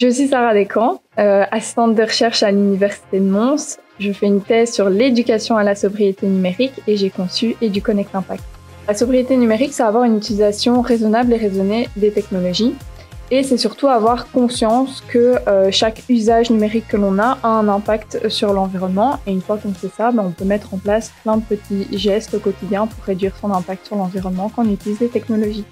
Je suis Sarah Descamps, assistante de recherche à l'Université de Mons. Je fais une thèse sur l'éducation à la sobriété numérique et j'ai conçu EduConnect Impact. La sobriété numérique, c'est avoir une utilisation raisonnable et raisonnée des technologies. Et c'est surtout avoir conscience que chaque usage numérique que l'on a un impact sur l'environnement. Et une fois qu'on fait ça, on peut mettre en place plein de petits gestes au quotidien pour réduire son impact sur l'environnement quand on utilise les technologies.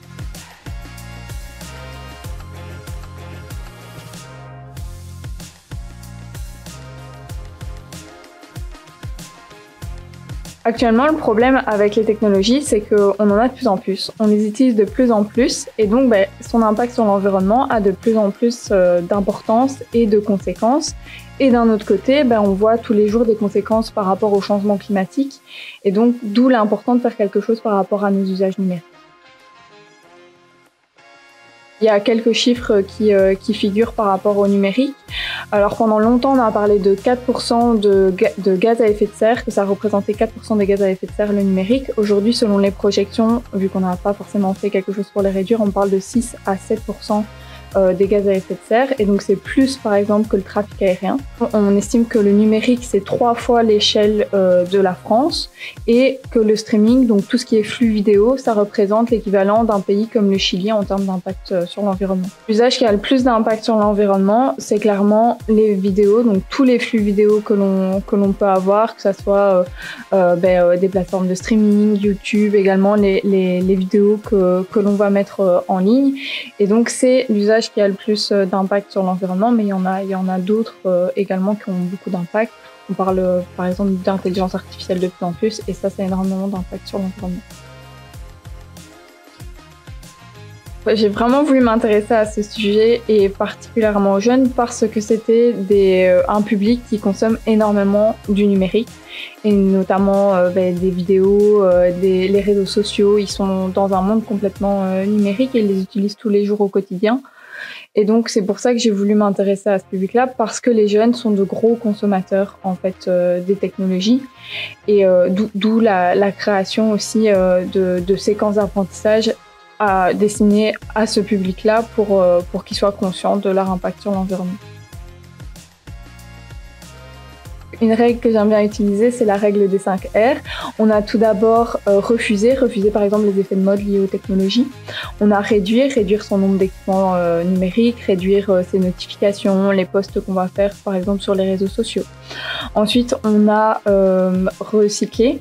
Actuellement, le problème avec les technologies, c'est qu'on en a de plus en plus. On les utilise de plus en plus et donc son impact sur l'environnement a de plus en plus d'importance et de conséquences. Et d'un autre côté, on voit tous les jours des conséquences par rapport au changement climatique et donc d'où l'important de faire quelque chose par rapport à nos usages numériques. Il y a quelques chiffres qui figurent par rapport au numérique. Alors pendant longtemps, on a parlé de 4% de gaz à effet de serre, que ça représentait 4% des gaz à effet de serre le numérique. Aujourd'hui, selon les projections, vu qu'on n'a pas forcément fait quelque chose pour les réduire, on parle de 6 à 7% des gaz à effet de serre. Et donc c'est plus par exemple que le trafic aérien. On estime que le numérique, c'est 3 fois l'échelle de la France et que le streaming, donc tout ce qui est flux vidéo, ça représente l'équivalent d'un pays comme le Chili en termes d'impact sur l'environnement. L'usage qui a le plus d'impact sur l'environnement, c'est clairement les vidéos, donc tous les flux vidéo que l'on peut avoir, que ça soit des plateformes de streaming, YouTube, également les vidéos que l'on va mettre en ligne. Et donc c'est l'usage qui a le plus d'impact sur l'environnement, mais il y en a d'autres également qui ont beaucoup d'impact. On parle par exemple d'intelligence artificielle de plus en plus, et ça a énormément d'impact sur l'environnement. J'ai vraiment voulu m'intéresser à ce sujet et particulièrement aux jeunes parce que c'était un public qui consomme énormément du numérique et notamment des vidéos, les réseaux sociaux. Ils sont dans un monde complètement numérique et ils les utilisent tous les jours au quotidien. Et donc c'est pour ça que j'ai voulu m'intéresser à ce public-là parce que les jeunes sont de gros consommateurs en fait des technologies et d'où la création aussi de séquences d'apprentissage destinées à ce public-là pour qu'ils soient conscients de leur impact sur l'environnement. Une règle que j'aime bien utiliser, c'est la règle des 5 R. On a tout d'abord refuser par exemple les effets de mode liés aux technologies. On a réduire son nombre d'équipements numériques, réduire ses notifications, les posts qu'on va faire par exemple sur les réseaux sociaux. Ensuite, on a recycler.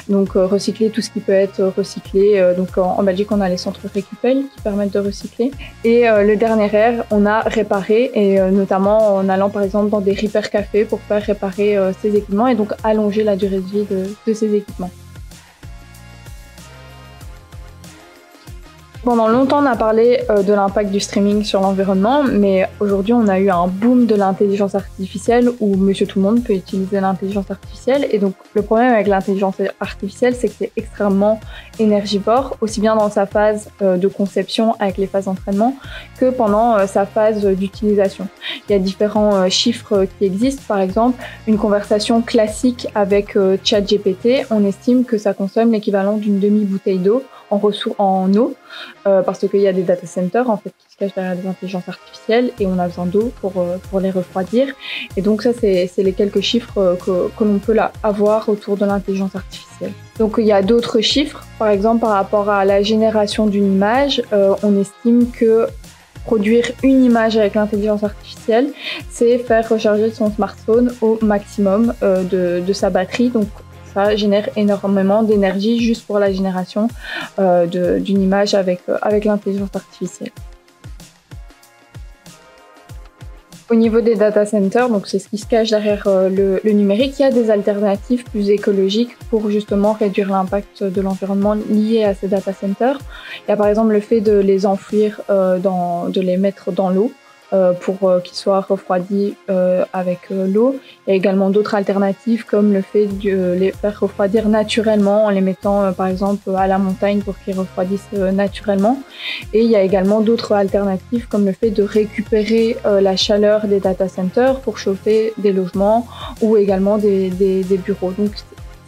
Donc recycler tout ce qui peut être recyclé. Donc en Belgique, on a les centres Récupel qui permettent de recycler. Et le dernier R, on a réparer et notamment en allant par exemple dans des repair cafés pour faire réparer ces équipements et donc allonger la durée de vie de ces équipements. Pendant longtemps, on a parlé de l'impact du streaming sur l'environnement, mais aujourd'hui, on a eu un boom de l'intelligence artificielle où monsieur tout le monde peut utiliser l'intelligence artificielle. Et donc, le problème avec l'intelligence artificielle, c'est que c'est extrêmement énergivore, aussi bien dans sa phase de conception avec les phases d'entraînement que pendant sa phase d'utilisation. Il y a différents chiffres qui existent. Par exemple, une conversation classique avec ChatGPT, on estime que ça consomme l'équivalent d'une demi-bouteille d'eau en eau, parce qu'il y a des data centers en fait qui se cachent derrière des intelligences artificielles et on a besoin d'eau pour les refroidir. Et donc ça, c'est les quelques chiffres que l'on peut avoir autour de l'intelligence artificielle. Donc il y a d'autres chiffres, par exemple par rapport à la génération d'une image, on estime que produire une image avec l'intelligence artificielle, c'est faire recharger son smartphone au maximum de sa batterie. Donc ça génère énormément d'énergie juste pour la génération d'une image avec l'intelligence artificielle. Au niveau des data centers, donc c'est ce qui se cache derrière le numérique, il y a des alternatives plus écologiques pour justement réduire l'impact de l'environnement lié à ces data centers. Il y a par exemple le fait de les enfouir, de les mettre dans l'eau. Pour qu'ils soient refroidis avec l'eau. Il y a également d'autres alternatives comme le fait de les faire refroidir naturellement en les mettant par exemple à la montagne pour qu'ils refroidissent naturellement. Et il y a également d'autres alternatives comme le fait de récupérer la chaleur des data centers pour chauffer des logements ou également des bureaux. Donc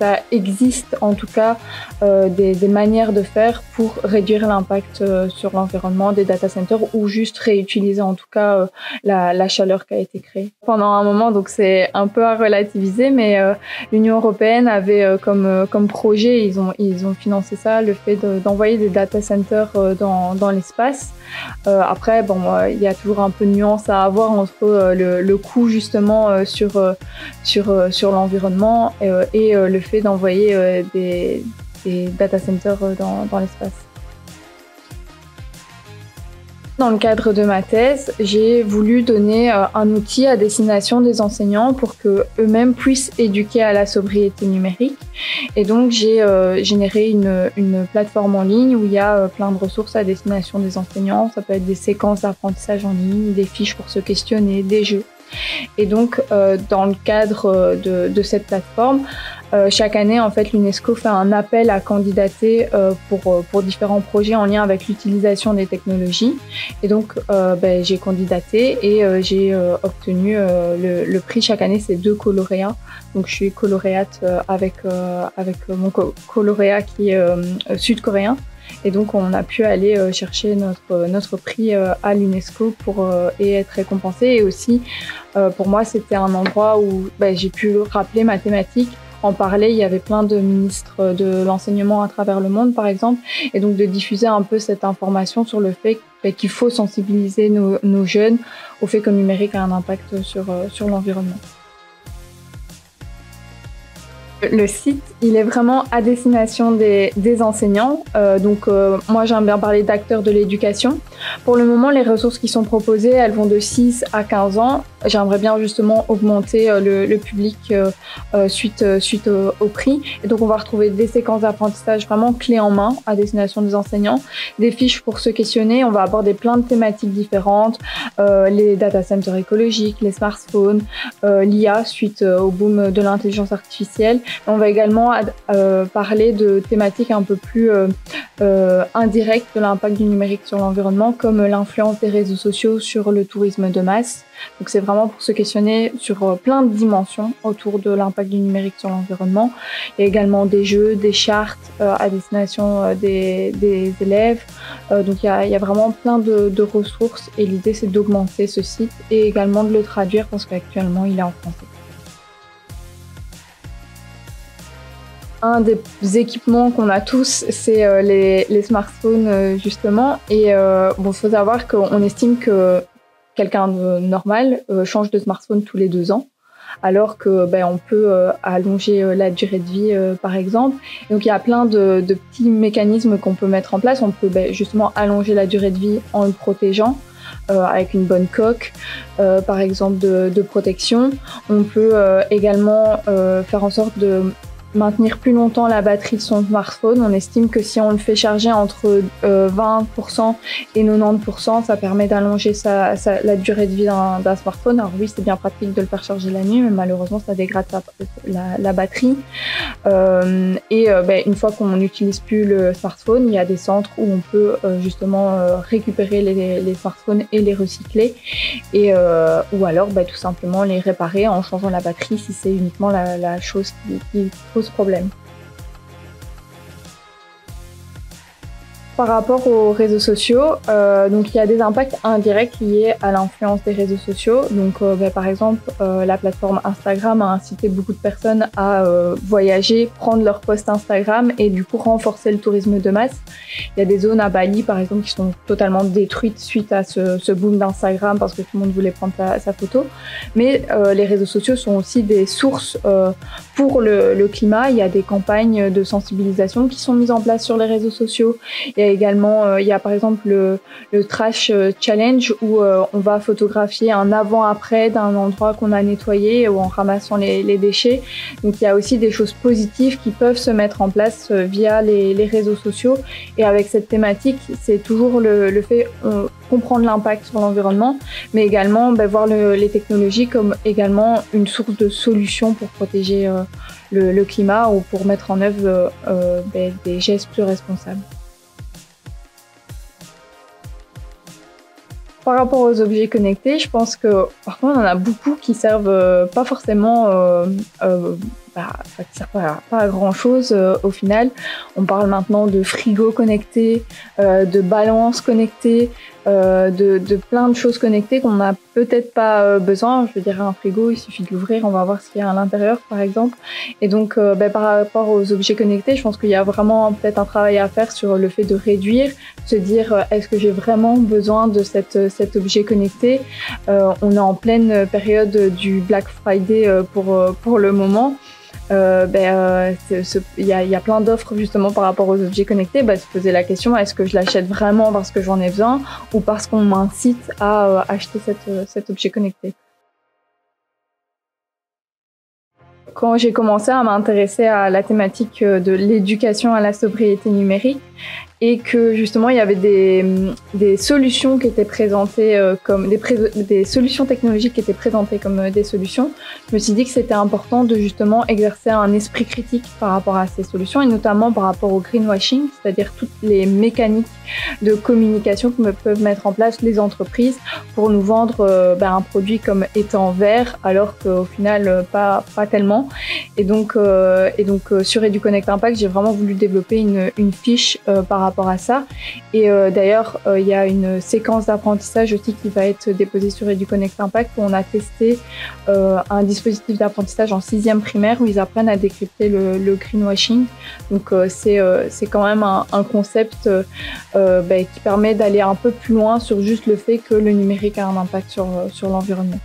ça existe en tout cas des manières de faire pour réduire l'impact sur l'environnement des data centers ou juste réutiliser en tout cas la chaleur qui a été créée. Pendant un moment, donc c'est un peu à relativiser, mais l'Union européenne avait comme projet, ils ont financé ça, le fait d'envoyer des data centers dans l'espace. Après, bon, il y a toujours un peu de nuance à avoir entre le coût justement sur l'environnement et le fait d'envoyer des data centers dans l'espace. Dans le cadre de ma thèse, j'ai voulu donner un outil à destination des enseignants pour qu'eux-mêmes puissent éduquer à la sobriété numérique. Et donc, j'ai généré une plateforme en ligne où il y a plein de ressources à destination des enseignants. Ça peut être des séquences d'apprentissage en ligne, des fiches pour se questionner, des jeux. Et donc, dans le cadre de cette plateforme, chaque année, en fait, l'UNESCO fait un appel à candidater pour différents projets en lien avec l'utilisation des technologies. Et donc, j'ai candidaté et j'ai obtenu le prix. Chaque année, c'est 2 coloréats. Donc, je suis coloréate avec mon coloréat qui est sud-coréen. Et donc, on a pu aller chercher notre prix à l'UNESCO et être récompensé. Et aussi, pour moi, c'était un endroit où j'ai pu rappeler ma thématique, en parler. Il y avait plein de ministres de l'enseignement à travers le monde, par exemple. Et donc, de diffuser un peu cette information sur le fait qu'il faut sensibiliser nos jeunes au fait que le numérique a un impact sur l'environnement. Le site, il est vraiment à destination des enseignants. Moi, j'aime bien parler d'acteurs de l'éducation. Pour le moment, les ressources qui sont proposées, elles vont de 6 à 15 ans. J'aimerais bien justement augmenter le public suite au prix. Et donc, on va retrouver des séquences d'apprentissage vraiment clés en main à destination des enseignants, des fiches pour se questionner. On va aborder plein de thématiques différentes, les data centers écologiques, les smartphones, l'IA suite au boom de l'intelligence artificielle. On va également parler de thématiques un peu plus indirectes de l'impact du numérique sur l'environnement, comme l'influence des réseaux sociaux sur le tourisme de masse. Donc c'est vraiment pour se questionner sur plein de dimensions autour de l'impact du numérique sur l'environnement. Il y a également des jeux, des chartes à destination des élèves. Donc il y a vraiment plein de ressources et l'idée c'est d'augmenter ce site et également de le traduire parce qu'actuellement il est en français. Un des équipements qu'on a tous, c'est les smartphones justement. Et faut savoir qu'on estime que quelqu'un de normal change de smartphone tous les 2 ans, alors que on peut allonger la durée de vie par exemple. Et donc il y a plein de petits mécanismes qu'on peut mettre en place. On peut justement allonger la durée de vie en le protégeant. Avec une bonne coque, par exemple de protection. On peut également faire en sorte de maintenir plus longtemps la batterie de son smartphone. On estime que si on le fait charger entre 20% et 90%, ça permet d'allonger la durée de vie d'un smartphone. Alors oui, c'est bien pratique de le faire charger la nuit, mais malheureusement, ça dégrade la batterie. Une fois qu'on n'utilise plus le smartphone, il y a des centres où on peut justement récupérer les smartphones et les recycler, ou alors tout simplement les réparer en changeant la batterie si c'est uniquement la chose qui pose problème. Par rapport aux réseaux sociaux, donc il y a des impacts indirects liés à l'influence des réseaux sociaux. Donc par exemple, la plateforme Instagram a incité beaucoup de personnes à voyager, prendre leur post Instagram et du coup renforcer le tourisme de masse. Il y a des zones à Bali par exemple qui sont totalement détruites suite à ce boom d'Instagram parce que tout le monde voulait prendre sa photo. Mais les réseaux sociaux sont aussi des sources pour le climat. Il y a des campagnes de sensibilisation qui sont mises en place sur les réseaux sociaux. Il y a par exemple le Trash Challenge où on va photographier un avant-après d'un endroit qu'on a nettoyé ou en ramassant les déchets. Donc il y a aussi des choses positives qui peuvent se mettre en place via les réseaux sociaux. Et avec cette thématique, c'est toujours le fait comprendre l'impact sur l'environnement, mais également voir les technologies comme également une source de solutions pour protéger le climat ou pour mettre en œuvre des gestes plus responsables. Par rapport aux objets connectés, je pense que parfois on en a beaucoup qui servent pas forcément qui sert pas à grand chose au final. On parle maintenant de frigo connecté, de balance connectée, de plein de choses connectées qu'on n'a peut-être pas besoin. Je veux dire, un frigo, il suffit de l'ouvrir, on va voir ce qu'il y a à l'intérieur, par exemple. Et donc, par rapport aux objets connectés, je pense qu'il y a vraiment peut-être un travail à faire sur le fait de réduire, se dire, est-ce que j'ai vraiment besoin de cet objet connecté? On est en pleine période du Black Friday pour le moment. Il y a plein d'offres justement par rapport aux objets connectés. Se poser la question, est-ce que je l'achète vraiment parce que j'en ai besoin ou parce qu'on m'incite à acheter cet objet connecté? Quand j'ai commencé à m'intéresser à la thématique de l'éducation à la sobriété numérique, et que justement il y avait des solutions qui étaient présentées comme des solutions technologiques qui étaient présentées comme des solutions, je me suis dit que c'était important de justement exercer un esprit critique par rapport à ces solutions et notamment par rapport au greenwashing, c'est-à-dire toutes les mécaniques de communication que peuvent mettre en place les entreprises pour nous vendre un produit comme étant vert alors qu'au final pas tellement. Et donc sur EduConnect Impact, j'ai vraiment voulu développer une fiche par rapport à ça. Et d'ailleurs, il y a une séquence d'apprentissage aussi qui va être déposée sur EduConnect Impact où on a testé un dispositif d'apprentissage en 6e primaire où ils apprennent à décrypter le greenwashing. Donc c'est quand même un concept qui permet d'aller un peu plus loin sur juste le fait que le numérique a un impact sur l'environnement.